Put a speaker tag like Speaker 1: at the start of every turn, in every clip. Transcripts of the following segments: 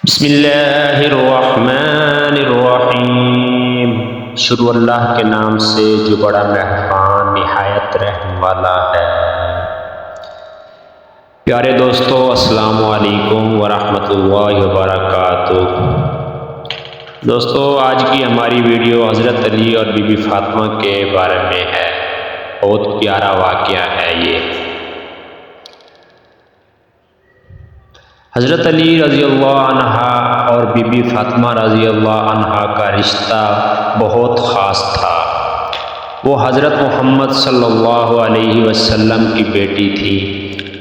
Speaker 1: بسم اللہ الرحمن الرحیم۔ شروع اللہ کے نام سے جو بڑا مہربان نہایت رحم والا ہے۔ پیارے دوستو، السلام علیکم ورحمۃ اللہ وبرکاتہ۔ دوستو، آج کی ہماری ویڈیو حضرت علی اور بی بی فاطمہ کے بارے میں ہے۔ بہت پیارا واقعہ ہے یہ۔ حضرت علی رضی اللہ عنہ اور بی بی فاطمہ رضی اللہ عنہ کا رشتہ بہت خاص تھا۔ وہ حضرت محمد صلی اللہ علیہ وسلم کی بیٹی تھی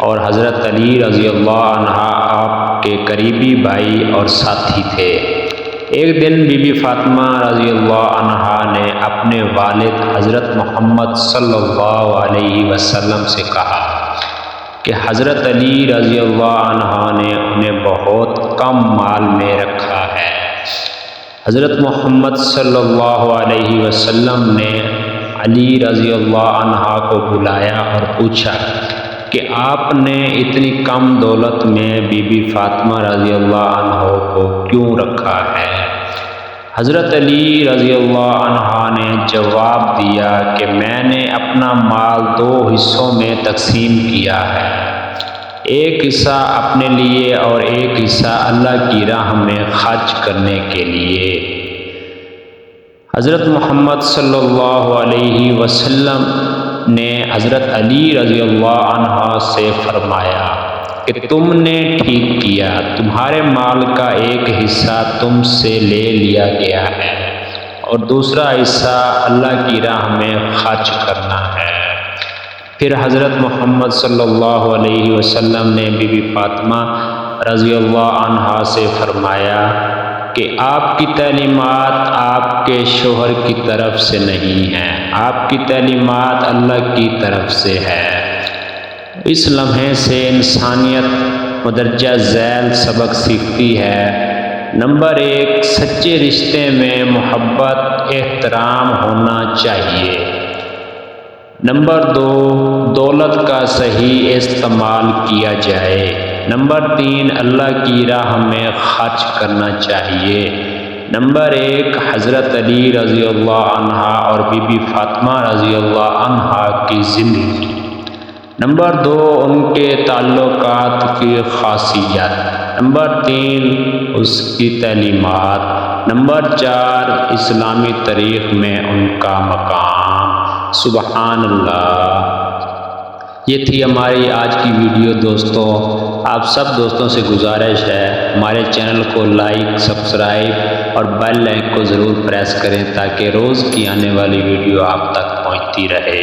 Speaker 1: اور حضرت علی رضی اللہ عنہ آپ کے قریبی بھائی اور ساتھی تھے۔ ایک دن بی بی فاطمہ رضی اللہ عنہ نے اپنے والد حضرت محمد صلی اللہ علیہ وسلم سے کہا کہ حضرت علی رضی اللہ عنہ نے انہیں بہت کم مال میں رکھا ہے۔ حضرت محمد صلی اللہ علیہ وسلم نے علی رضی اللہ عنہ کو بلایا اور پوچھا کہ آپ نے اتنی کم دولت میں بی بی فاطمہ رضی اللہ عنہ کو کیوں رکھا ہے؟ حضرت علی رضی اللہ عنہ نے جواب دیا کہ میں نے اپنا مال 2 حصوں میں تقسیم کیا ہے، ایک حصہ اپنے لیے اور ایک حصہ اللہ کی راہ میں خرچ کرنے کے لیے۔ حضرت محمد صلی اللہ علیہ وسلم نے حضرت علی رضی اللہ عنہ سے فرمایا کہ تم نے ٹھیک کیا، تمہارے مال کا ایک حصہ تم سے لے لیا گیا ہے اور دوسرا حصہ اللہ کی راہ میں خرچ کرنا ہے۔ پھر حضرت محمد صلی اللہ علیہ وسلم نے بی بی فاطمہ رضی اللہ عنہا سے فرمایا کہ آپ کی تعلیمات آپ کے شوہر کی طرف سے نہیں ہیں، آپ کی تعلیمات اللہ کی طرف سے ہے۔ اس لمحے سے انسانیت مدرجہ ذیل سبق سیکھتی ہے۔ نمبر 1، سچے رشتے میں محبت احترام ہونا چاہیے۔ نمبر 2، دولت کا صحیح استعمال کیا جائے۔ نمبر 3، اللہ کی راہ میں خرچ کرنا چاہیے۔ نمبر 1، حضرت علی رضی اللہ عنہ اور بی بی فاطمہ رضی اللہ عنہ کی زندگی۔ نمبر 2، ان کے تعلقات کی خاصیت۔ نمبر 3، اس کی تعلیمات۔ نمبر 4، اسلامی تاریخ میں ان کا مقام۔ سبحان اللہ۔ یہ تھی ہماری آج کی ویڈیو دوستوں۔ آپ سب دوستوں سے گزارش ہے ہمارے چینل کو لائک، سبسکرائب اور بیل آئکن کو ضرور پریس کریں تاکہ روز کی آنے والی ویڈیو آپ تک پہنچتی رہے۔